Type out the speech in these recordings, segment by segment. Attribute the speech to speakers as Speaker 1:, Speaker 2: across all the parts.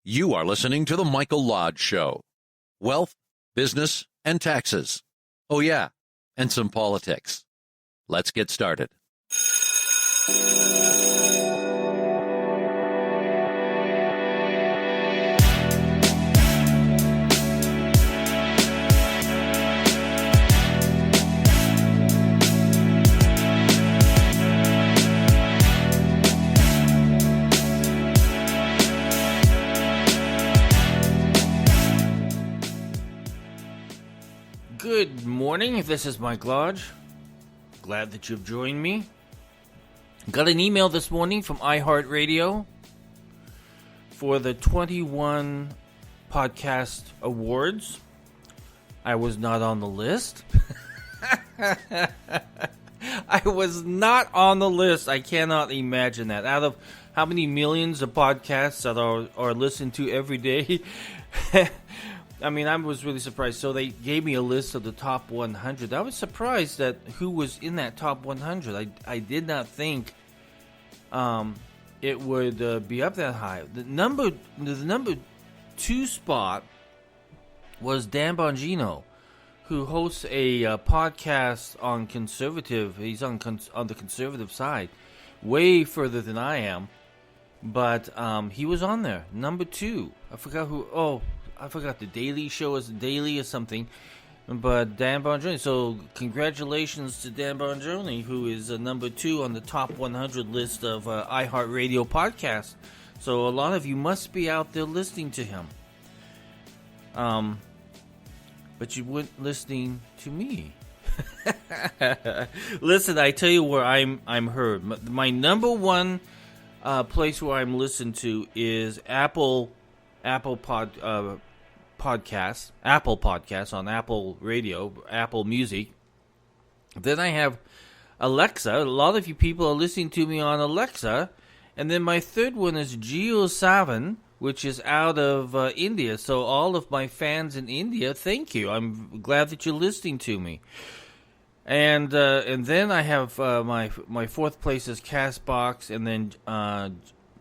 Speaker 1: You are listening to The Michael Lodge Show. Wealth, business, and taxes. Oh, yeah, and some politics. Let's get started.
Speaker 2: Good morning, this is Mike Lodge. Glad that you've joined me. Got an email this morning from iHeartRadio for the 21 Podcast Awards. I was not on the list. I was not on the list. I cannot imagine that. Out of how many millions of podcasts that are listened to every day, I mean, I was really surprised. So they gave me a list of the top 100. I was surprised at who was in that top 100. I did not think it would be up that high. The number 2 spot was Dan Bongino, who hosts a podcast on conservative. He's on the conservative side, way further than I am. But he was on there, number 2. I forgot who. Oh, I forgot the Daily Show is Daily or something, but Dan Bongino. So congratulations to Dan Bongino, who is number 2 on the top 100 list of iHeartRadio podcasts. So a lot of you must be out there listening to him. But you weren't listening to me. Listen, I tell you where I'm heard. My number one place where I'm listened to is Apple Podcasts on Apple Radio, Apple Music. Then I have Alexa. A lot of you people are listening to me on Alexa. And then my third one is Geo7, which is out of India. So all of my fans in India, thank you. I'm glad that you're listening to me. And then I have my fourth place is Castbox, and then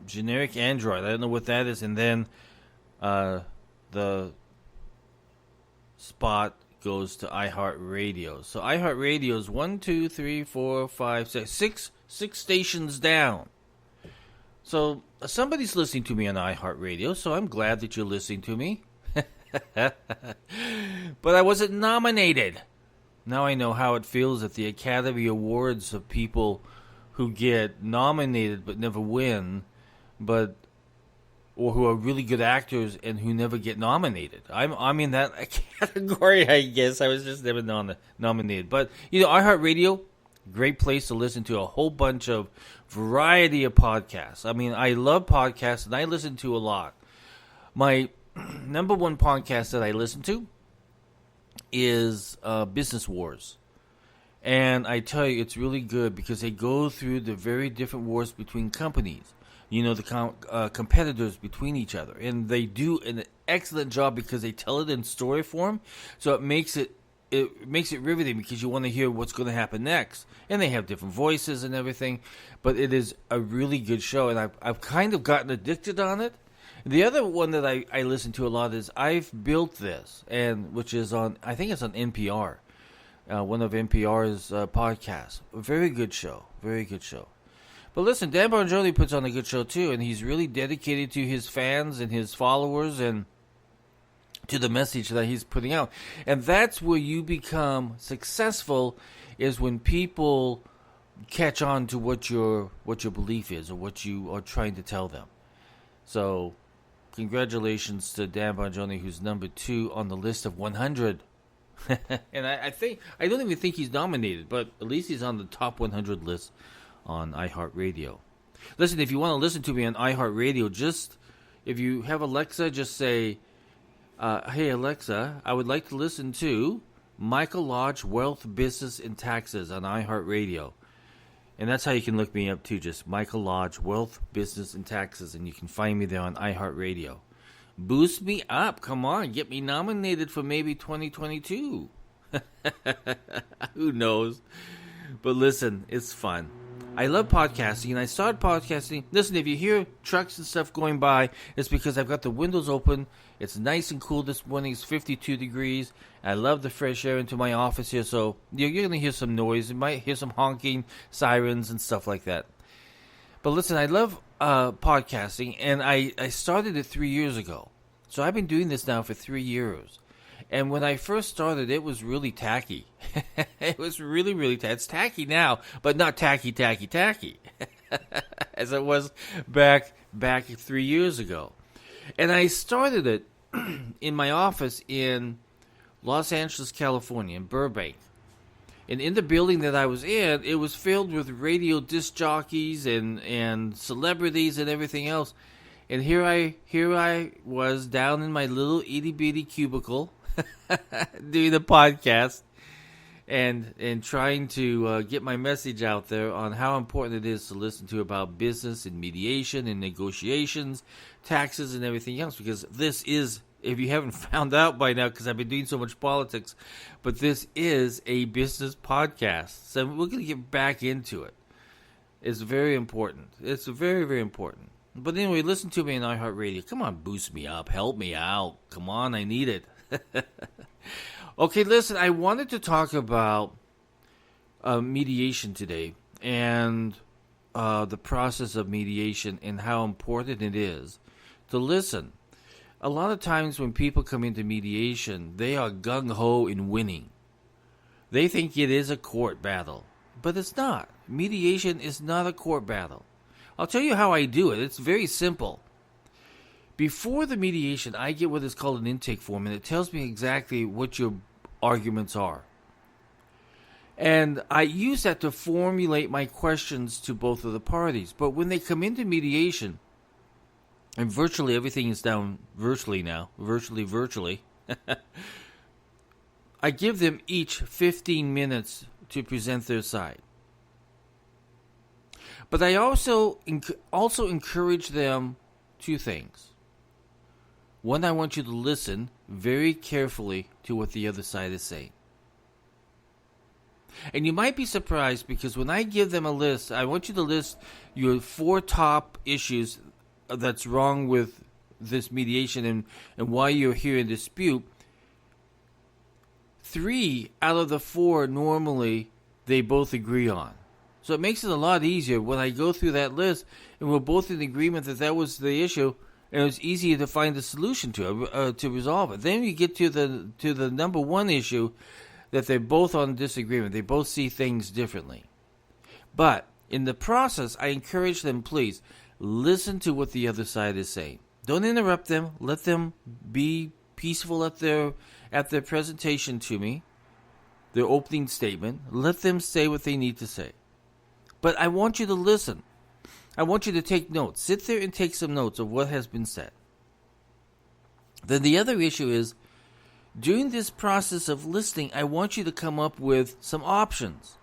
Speaker 2: generic Android. I don't know what that is. And then the spot goes to iHeartRadio. So iHeartRadio is 1, 2, 3, 4, 5, 6 stations down. So somebody's listening to me on iHeartRadio, so I'm glad that you're listening to me. But I wasn't nominated. Now I know how it feels at the Academy Awards of people who get nominated but never win, or who are really good actors and who never get nominated. I'm in that category, I guess. I was just never nominated. But, iHeartRadio, great place to listen to a whole bunch of variety of podcasts. I mean, I love podcasts, and I listen to a lot. My number one podcast that I listen to is Business Wars. And I tell you, it's really good because they go through the very different wars between companies. The competitors between each other. And they do an excellent job because they tell it in story form. So it makes it riveting because you want to hear what's going to happen next. And they have different voices and everything. But it is a really good show. And I've kind of gotten addicted on it. The other one that I listen to a lot is I've Built This, which is I think it's on NPR. One of NPR's podcasts. A very good show. Very good show. But listen, Dan Bongino puts on a good show too, and he's really dedicated to his fans and his followers and to the message that he's putting out. And that's where you become successful, is when people catch on to what your belief is or what you are trying to tell them. So, congratulations to Dan Bongino, who's number 2 on the list of 100. And I don't even think he's nominated, but at least he's on the top 100 list on iHeartRadio. Listen, if you want to listen to me on iHeartRadio, if you have Alexa, just say, hey Alexa, I would like to listen to Michael Lodge, Wealth, Business, and Taxes on iHeartRadio. And that's how you can look me up too, just Michael Lodge, Wealth, Business, and Taxes, and you can find me there on iHeartRadio. Boost me up, come on, get me nominated for maybe 2022. Who knows? But listen, it's fun. I love podcasting, and I started podcasting. Listen, if you hear trucks and stuff going by, it's because I've got the windows open. It's nice and cool this morning. It's 52 degrees. I love the fresh air into my office here, so you're going to hear some noise. You might hear some honking, sirens, and stuff like that. But listen, I love podcasting, and I started it 3 years ago. So I've been doing this now for 3 years. And when I first started, it was really tacky. It was really, really tacky. It's tacky now, but not tacky as it was back 3 years ago. And I started it in my office in Los Angeles, California, in Burbank. And in the building that I was in, it was filled with radio disc jockeys and celebrities and everything else. And here I was down in my little itty bitty cubicle doing the podcast and trying to get my message out there on how important it is to listen to about business and mediation and negotiations, taxes and everything else. Because this is, if you haven't found out by now, because I've been doing so much politics, but this is a business podcast. So we're going to get back into it. It's very important. It's very, very important. But anyway, listen to me on iHeartRadio. Come on, boost me up. Help me out. Come on, I need it. Okay, listen, I wanted to talk about mediation today and the process of mediation and how important it is to listen. A lot of times when people come into mediation, they are gung-ho in winning. They think it is a court battle, but it's not. Mediation is not a court battle. I'll tell you how I do it. It's very simple. Before the mediation, I get what is called an intake form, and it tells me exactly what your arguments are. And I use that to formulate my questions to both of the parties. But when they come into mediation, and virtually everything is done virtually now, virtually, I give them each 15 minutes to present their side. But I also encourage them two things. One, I want you to listen very carefully to what the other side is saying. And you might be surprised because when I give them a list, I want you to list your 4 top issues that's wrong with this mediation and why you're here in dispute. 3 out of the 4 normally they both agree on. So it makes it a lot easier when I go through that list and we're both in agreement that was the issue, and it was easier to find a solution to resolve it. Then you get to the number 1 issue that they're both on disagreement. They both see things differently. But in the process, I encourage them, please, listen to what the other side is saying. Don't interrupt them. Let them be peaceful at their presentation to me, their opening statement. Let them say what they need to say. But I want you to listen. I want you to take notes. Sit there and take some notes of what has been said. Then the other issue is, during this process of listening, I want you to come up with some options.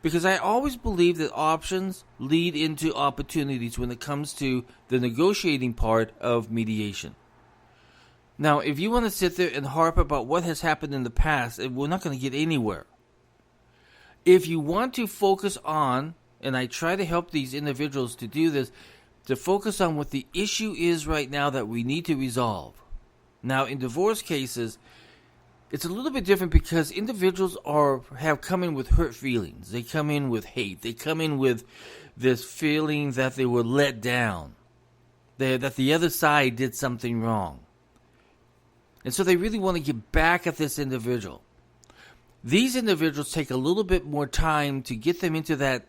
Speaker 2: Because I always believe that options lead into opportunities when it comes to the negotiating part of mediation. Now, if you want to sit there and harp about what has happened in the past, we're not going to get anywhere. If you want to focus on, and I try to help these individuals to do this, to focus on what the issue is right now that we need to resolve. Now, in divorce cases, it's a little bit different because individuals have come in with hurt feelings. They come in with hate. They come in with this feeling that they were let down, that the other side did something wrong. And so they really want to get back at this individual. These individuals take a little bit more time to get them into that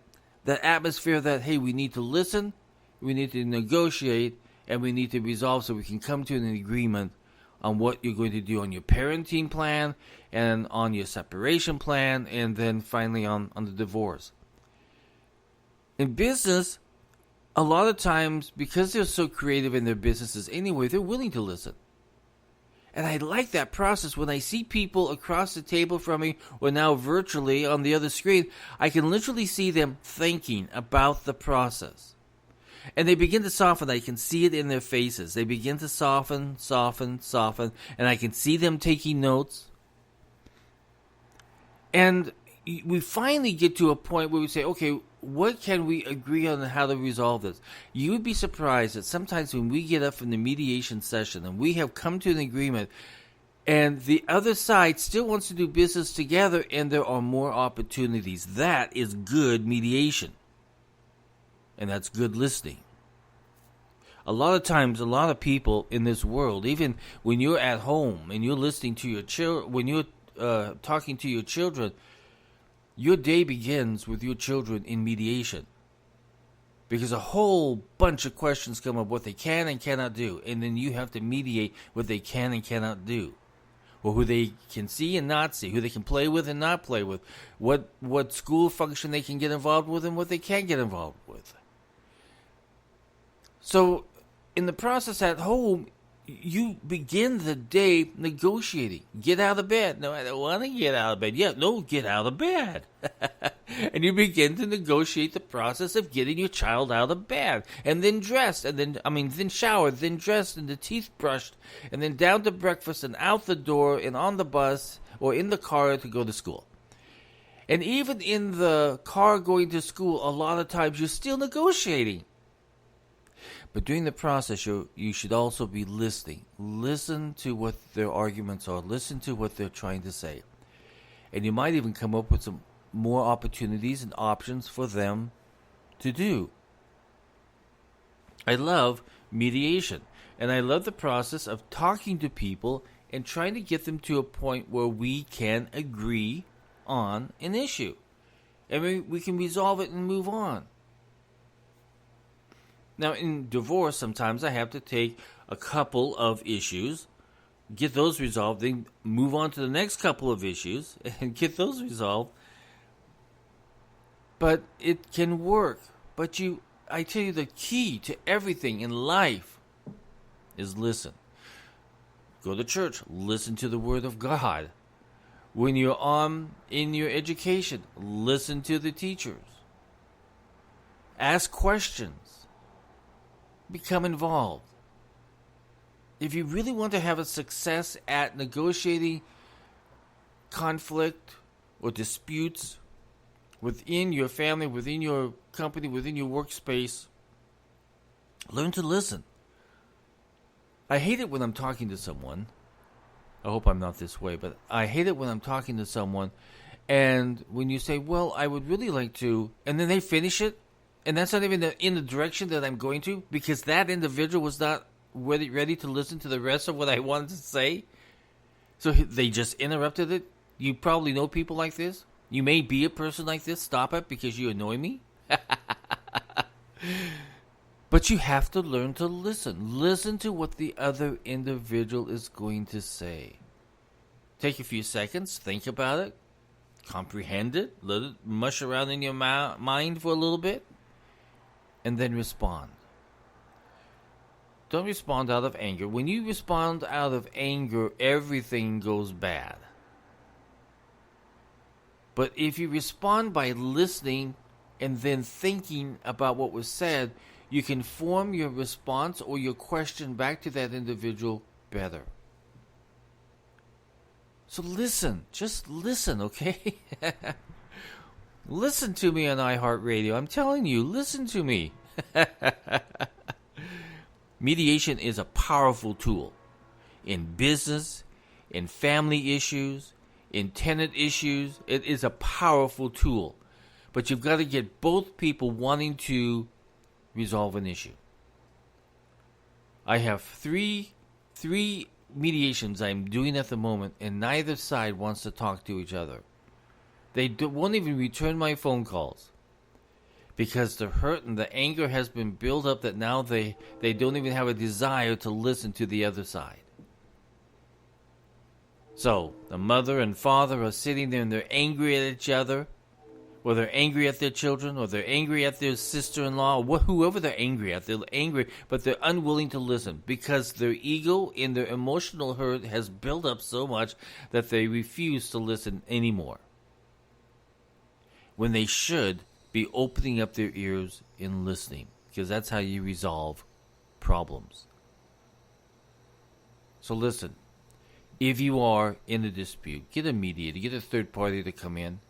Speaker 2: atmosphere that, hey, we need to listen, we need to negotiate, and we need to resolve so we can come to an agreement on what you're going to do on your parenting plan and on your separation plan and then finally on the divorce. In business, a lot of times, because they're so creative in their businesses anyway, they're willing to listen. And I like that process. When I see people across the table from me or now virtually on the other screen, I can literally see them thinking about the process. And they begin to soften. I can see it in their faces. They begin to soften, and I can see them taking notes. And we finally get to a point where we say, okay, what can we agree on how to resolve this? You would be surprised that sometimes when we get up from the mediation session and we have come to an agreement and the other side still wants to do business together and there are more opportunities. That is good mediation. And that's good listening. A lot of times, a lot of people in this world, even when you're at home and you're listening to your children, when you're talking to your children, your day begins with your children in mediation. Because a whole bunch of questions come up what they can and cannot do. And then you have to mediate what they can and cannot do. Or who they can see and not see. Who they can play with and not play with. What school function they can get involved with and what they can't get involved with. So, in the process at home, you begin the day negotiating. Get out of bed. No, I don't want to get out of bed. Yeah, no, get out of bed. And you begin to negotiate the process of getting your child out of bed. And then dressed, and then showered, then dressed, and the teeth brushed, and then down to breakfast, and out the door, and on the bus, or in the car to go to school. And even in the car going to school, a lot of times you're still negotiating. But during the process, you should also be listening. Listen to what their arguments are. Listen to what they're trying to say. And you might even come up with some more opportunities and options for them to do. I love mediation. And I love the process of talking to people and trying to get them to a point where we can agree on an issue. And we can resolve it and move on. Now, in divorce, sometimes I have to take a couple of issues, get those resolved, then move on to the next couple of issues and get those resolved. But it can work. But I tell you, the key to everything in life is listen. Go to church, listen to the Word of God. When you're in your education, listen to the teachers. Ask questions. Become involved. If you really want to have a success at negotiating conflict or disputes within your family, within your company, within your workspace, learn to listen. I hate it when I'm talking to someone. I hope I'm not this way, but I hate it when I'm talking to someone and when you say, well, I would really like to, and then they finish it. And that's not even in the direction that I'm going to, because that individual was not ready to listen to the rest of what I wanted to say. So they just interrupted it. You probably know people like this. You may be a person like this. Stop it because you annoy me. But you have to learn to listen. Listen to what the other individual is going to say. Take a few seconds. Think about it. Comprehend it. Let it mush around in your mind for a little bit. And then respond. Don't respond out of anger. When you respond out of anger, everything goes bad. But if you respond by listening and then thinking about what was said, you can form your response or your question back to that individual better. So listen. Just listen, okay? Listen to me on iHeartRadio. I'm telling you, listen to me. Mediation is a powerful tool in business, in family issues, in tenant issues. It is a powerful tool. But you've got to get both people wanting to resolve an issue. I have three mediations I'm doing at the moment, and neither side wants to talk to each other. They won't even return my phone calls because the hurt and the anger has been built up that now they don't even have a desire to listen to the other side. So the mother and father are sitting there and they're angry at each other, or they're angry at their children, or they're angry at their sister-in-law, or whoever they're angry at. They're angry, but they're unwilling to listen because their ego and their emotional hurt has built up so much that they refuse to listen anymore. When they should be opening up their ears and listening, because that's how you resolve problems. So listen, if you are in a dispute, get a mediator, get a third party to come in.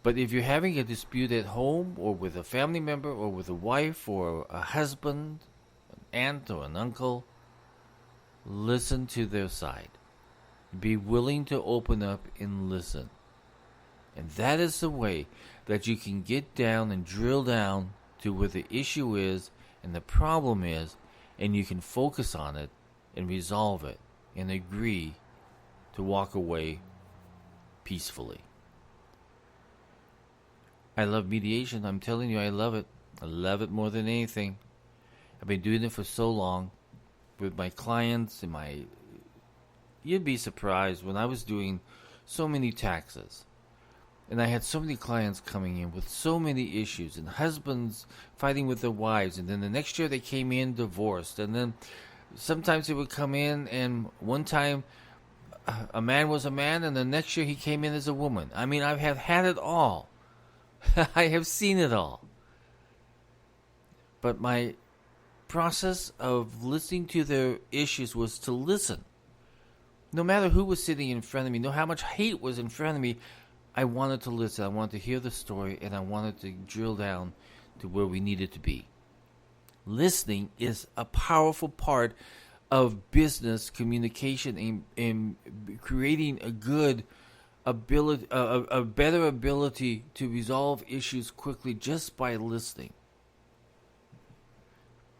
Speaker 2: But if you're having a dispute at home or with a family member or with a wife or a husband, an aunt or an uncle, listen to their side. Be willing to open up and listen. And that is the way that you can get down and drill down to where the issue is and the problem is, and you can focus on it and resolve it and agree to walk away peacefully. I love mediation. I'm telling you, I love it. I love it more than anything. I've been doing it for so long with my clients and you'd be surprised when I was doing so many taxes. And I had so many clients coming in with so many issues, and husbands fighting with their wives, and then the next year they came in divorced, and then sometimes they would come in, and one time a man was a man, and the next year he came in as a woman. I mean, I have had it all. I have seen it all. But my process of listening to their issues was to listen. No matter who was sitting in front of me, no matter how much hate was in front of me, I wanted to listen. I wanted to hear the story, and I wanted to drill down to where we needed to be. Listening is a powerful part of business communication in creating a good ability, a better ability to resolve issues quickly just by listening.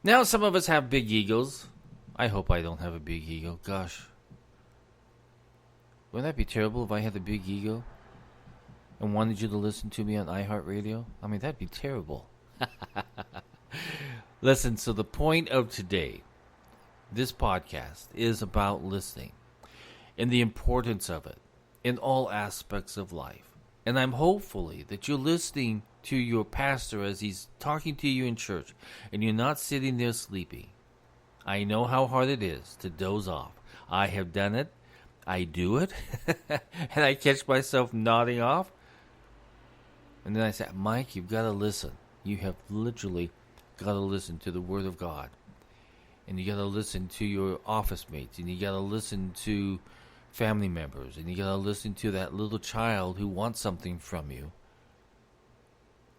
Speaker 2: Now, some of us have big egos. I hope I don't have a big ego. Gosh. Wouldn't that be terrible if I had a big ego and wanted you to listen to me on iHeartRadio? I mean, that'd be terrible. Listen, so the point of today, this podcast, is about listening and the importance of it in all aspects of life. And I'm hopefully that you're listening to your pastor as he's talking to you in church and you're not sitting there sleeping. I know how hard it is to doze off. I have done it. I do it. And I catch myself nodding off. And then I say, Mike, you've got to listen. You have literally got to listen to the Word of God. And you got to listen to your office mates. And you got to listen to family members. And you got to listen to that little child who wants something from you.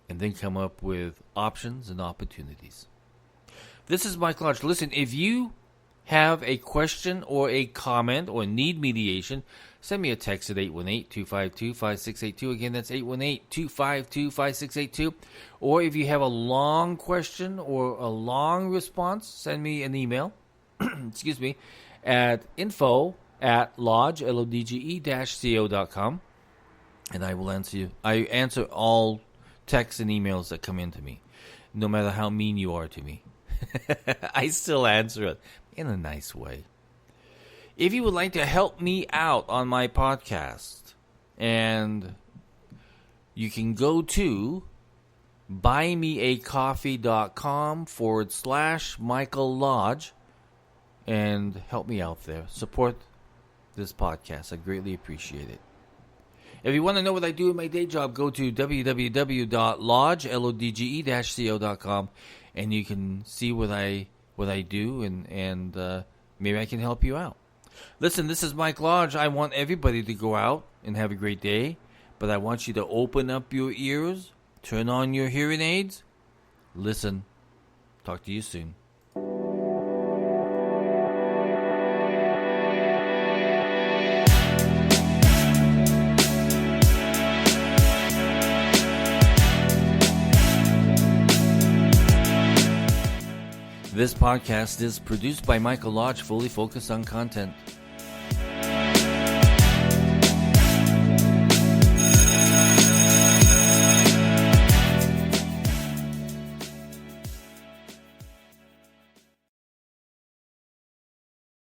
Speaker 2: And then come up with options and opportunities. This is Mike Lodge. Listen, if you have a question or a comment or need mediation, send me a text at 818-252-5682. Again, that's 818-252-5682. Or if you have a long question or a long response, send me an email, excuse me, at info@lodge, LODGE-CO.com. And I will answer you. I answer all texts and emails that come into me, no matter how mean you are to me. I still answer it in a nice way. If you would like to help me out on my podcast, and you can go to buymeacoffee.com/Michael Lodge and help me out there. Support this podcast. I greatly appreciate it. If you want to know what I do in my day job, go to www.lodge, LODGE-CO.com, and you can see what I do, and maybe I can help you out. Listen, this is Mike Lodge. I want everybody to go out and have a great day, but I want you to open up your ears, turn on your hearing aids, listen. Talk to you soon. This podcast is produced by Michael Lodge, fully focused on content.